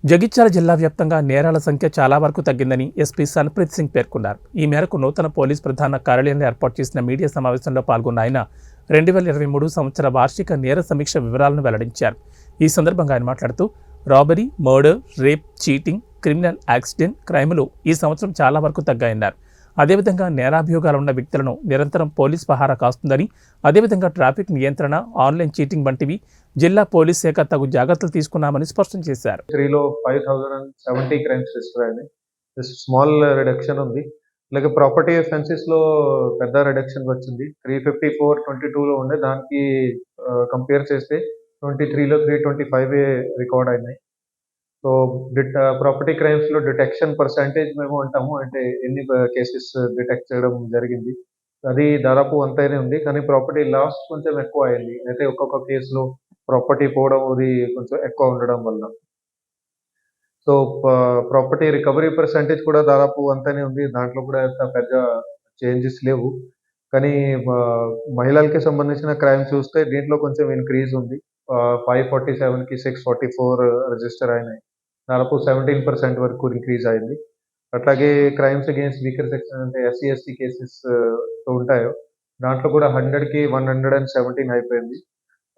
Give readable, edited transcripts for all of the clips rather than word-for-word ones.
జగిత్యాల జిల్లా వ్యాప్తంగా నేరాల సంఖ్య చాలా వరకు తగ్గిందని ఎస్పీ సన్ప్రీత్ సింగ్ పేర్కొన్నారు. ఈ మేరకు నూతన పోలీస్ ప్రధాన కార్యాలయంలో ఏర్పాటు చేసిన మీడియా సమావేశంలో పాల్గొన్న ఆయన 2023 సంవత్సర వార్షిక నేర సమీక్ష వివరాలను వెల్లడించారు. ఈ సందర్భంగా ఆయన మాట్లాడుతూ robbery, murder, rape, cheating, criminal accident క్రైములు ఈ సంవత్సరం చాలా వరకు తగ్గాయన్నారు. అదేవిధంగా నేరాభియోగాలు ఉన్న వ్యక్తులను నిరంతరం పోలీస్ పహారా కాస్తుందని, అదేవిధంగా ట్రాఫిక్ నియంత్రణ, ఆన్లైన్ చీటింగ్ వంటివి జిల్లా పోలీస్ శాఖ తగు జాగ్రత్తలు తీసుకున్నామని స్పష్టం చేశారు. 3లో 5070 క్రైమ్స్ రిజిస్టర్ అయినాయి. స్మాల్ రిడక్షన్ ఉంది. అలాగే ప్రాపర్టీ అఫెన్సెస్ లో పెద్ద రిడక్షన్ వచ్చింది. 354 22లో ఉండే దానికి కంపేర్ చేస్తే 23లో 325 రికార్డ్ అయినాయి. సో ప్రాపర్టీ క్రైమ్స్ లో డిటెక్షన్ పర్సంటేజ్ మేము అంటాము, అంటే ఎన్ని కేసెస్ డిటెక్ట్ చేయడం జరిగింది, అది దాదాపు అంతైనే ఉంది. కానీ ప్రాపర్టీ లాస్ కొంచెం ఎక్కువ అయింది. అయితే ఒక్కొక్క కేసులో ప్రాపర్టీ పోవడం అది కొంచెం ఎక్కువ ఉండడం వల్ల. సో ప్రాపర్టీ రికవరీ పర్సంటేజ్ కూడా దాదాపు అంతనే ఉంది. దాంట్లో కూడా పెద్ద చేంజెస్ లేవు. కానీ మహిళలకి సంబంధించిన క్రైమ్ చూస్తే దీంట్లో కొంచెం ఇంక్రీజ్ ఉంది. 547కి 644 రిజిస్టర్ అయినాయి. దాదాపు 17% వరకు ఇంక్రీజ్ అయింది. అట్లాగే క్రైమ్స్ అగైన్స్ వీకర్ సెక్షన్ అంటే ఎస్సీ ఎస్టీ కేసెస్ ఉంటాయో దాంట్లో కూడా 100కి 117 అయిపోయింది.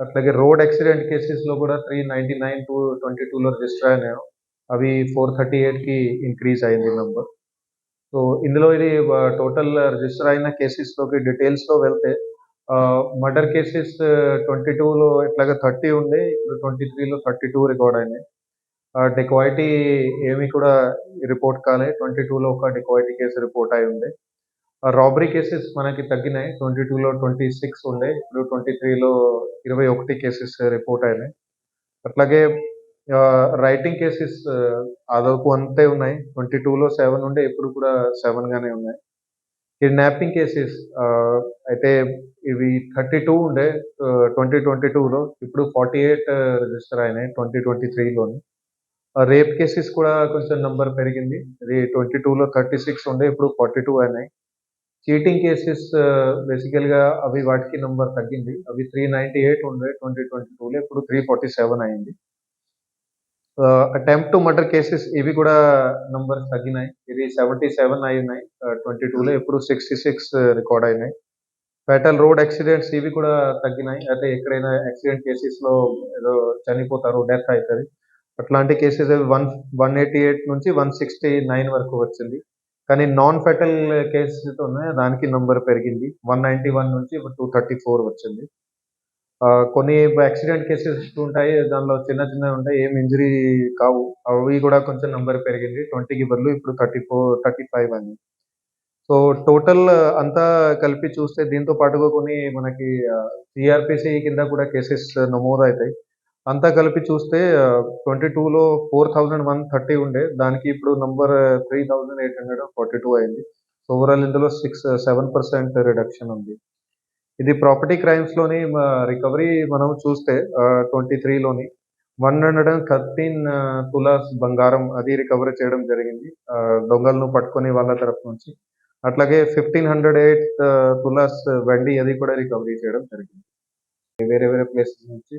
అట్లాగే రోడ్ యాక్సిడెంట్ కేసెస్ లో కూడా 399 టు 22లో రిజిస్టర్ అయినాయి. అవి 438కి ఇంక్రీజ్ అయింది నంబర్. సో ఇందులో ఇది టోటల్ రిజిస్టర్ అయిన కేసెస్ లోకి డీటెయిల్స్ లో వెళ్తే మర్డర్ కేసెస్ 22లో ఇట్లాగా 30 ఉండే, ఇప్పుడు 23లో 32 రికార్డ్ అయినాయి. డెకాయిటీ ఏమి కూడా రిపోర్ట్ కాలే. 22లో ఒక డెకాయిటీ కేసు రిపోర్ట్ అయి ఉండే. రాబరీ కేసెస్ మనకి తగ్గినాయి. 22లో 26 ఉండే, ఇప్పుడు 23లో 21 కేసెస్ రిపోర్ట్ అయినాయి. అట్లాగే రైటింగ్ కేసెస్ అదొక అంతే ఉన్నాయి. 22లో 7 ఉండే, ఇప్పుడు కూడా 7 గానే ఉన్నాయి. కిడ్నాపింగ్ కేసెస్ అయితే ఇవి 32 ఉండే 2022లో, ఇప్పుడు 48 రిజిస్టర్ అయినాయి 2023లోని. రేప్ కేసెస్ కూడా కొంచెం నంబర్ పెరిగింది. ఇది 22లో 36 ఉండే, ఇప్పుడు 42 అయినాయి. చీటింగ్ కేసెస్ బేసికల్‌గా అవి వాటికి నంబర్ తగ్గింది. అవి 398 ఉండే 2022లో, ఇప్పుడు 347 అయింది. అటెంప్ట్ టు మర్డర్ కేసెస్ ఇవి కూడా నంబర్స్ తగ్గినాయి. ఇది 77 అయినాయి 22లో, ఇప్పుడు 66 రికార్డ్ అయినాయి. ఫాటల్ రోడ్ యాక్సిడెంట్స్ ఇవి కూడా తగ్గినాయి. అయితే ఎక్కడైనా యాక్సిడెంట్ కేసెస్‌లో ఏదో చనిపోతారు, డెత్ అయితది. అట్లాంటి కేసెస్ 188 నుంచి 169 వరకు వచ్చింది. కానీ నాన్ ఫాటల్ కేసెస్ ఉన్నాయి, దానికి నంబర్ పెరిగింది. 191 నుంచి 234 వచ్చింది. కొన్ని యాక్సిడెంట్ కేసెస్ ఉంటాయి, దానిలో చిన్న చిన్నవి ఉంటాయి, ఏం ఇంజరీ కావు. అవి కూడా కొంచెం నంబర్ పెరిగింది. 20కి బదులు ఇప్పుడు 34, 35 అని. సో టోటల్ అంతా కలిపి చూస్తే దీంతో పాటుగా కొన్ని మనకి సిఆర్‌పిసి కింద కూడా కేసెస్ నమోదవుతాయి. అంతా కలిపి చూస్తే 22లో 4130 ఉండే, దానికి ఇప్పుడు నంబర్ 3842 అయింది. ఓవరాల్ ఇందులో 7% రిడక్షన్ ఉంది. ఇది ప్రాపర్టీ క్రైమ్స్ లోని రికవరీ మనం చూస్తే 23లోని 113 తులాస్ బంగారం అది రికవరీ చేయడం జరిగింది దొంగలను పట్టుకొని వాళ్ళ తరపు నుంచి. అట్లాగే 1508 తులాస్ వెండి అది కూడా రికవరీ చేయడం జరిగింది వేరే వేరే ప్లేసెస్ నుంచి.